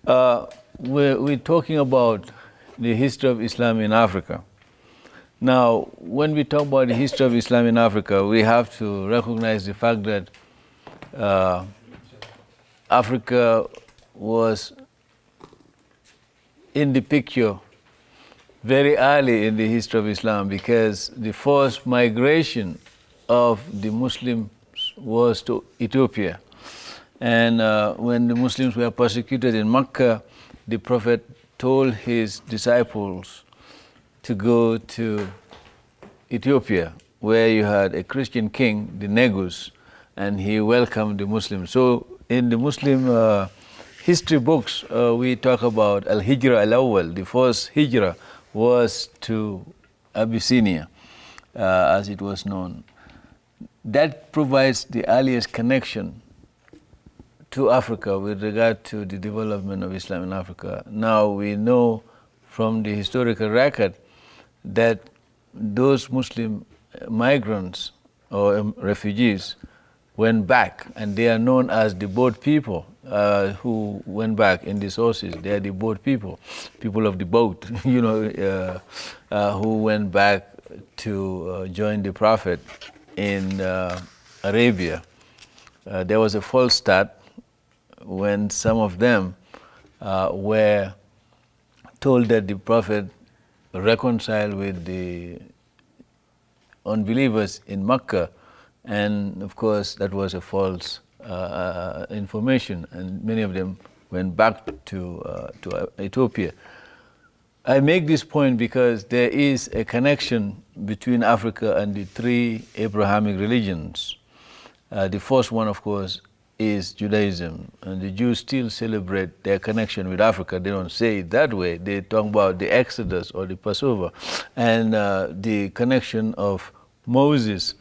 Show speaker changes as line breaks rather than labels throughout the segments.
We're talking about the history of Islam in Africa. Now, when we talk about the history of Islam in Africa, we have to recognize the fact that Africa was in the picture very early in the history of Islam, because the first migration of the Muslims was to Ethiopia. And when the Muslims were persecuted in Mecca, the Prophet told his disciples to go to Ethiopia, where you had a Christian king, the Negus, and he welcomed the Muslims. So in the Muslim history books, we talk about Al-Hijra al-Awwal. The first Hijra was to Abyssinia, as it was known. That provides the earliest connection to Africa with regard to the development of Islam in Africa. Now we know from the historical record that those Muslim migrants or refugees went back, and they are known as the boat people who went back in the sources. They are the boat people, people of the boat, who went back to join the Prophet in Arabia. There was a false start when some of them were told that the Prophet reconciled with the unbelievers in Mecca, and of course that was a false information, and many of them went back to Ethiopia. I make this point because there is a connection between Africa and the three Abrahamic religions. The first one, of course, is Judaism, and the Jews still celebrate their connection with Africa. They don't say it that way. They talk about the Exodus or the Passover, and the connection of Moses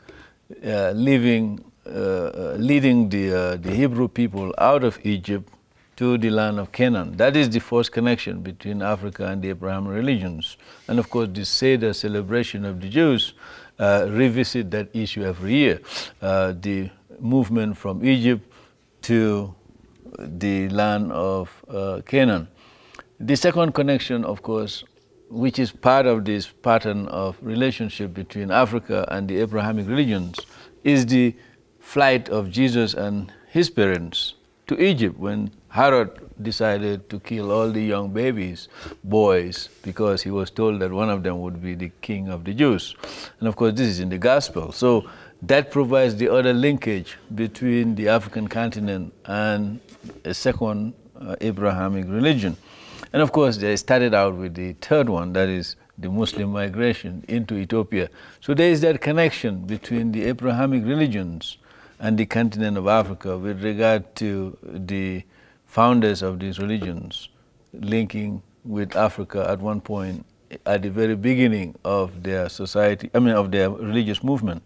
leading the Hebrew people out of Egypt to the land of Canaan. That is the first connection between Africa and the Abrahamic religions. And of course, the Seder celebration of the Jews revisit that issue every year. The movement from Egypt to the land of Canaan. The second connection, of course, which is part of this pattern of relationship between Africa and the Abrahamic religions, is the flight of Jesus and his parents to Egypt when Herod decided to kill all the young babies, boys, because he was told that one of them would be the king of the Jews. And of course, this is in the gospel. So that provides the other linkage between the African continent and a second Abrahamic religion. And of course, they started out with the third one, that is the Muslim migration into Ethiopia. So there is that connection between the Abrahamic religions and the continent of Africa with regard to the founders of these religions linking with Africa at one point at the very beginning of their society, of their religious movement.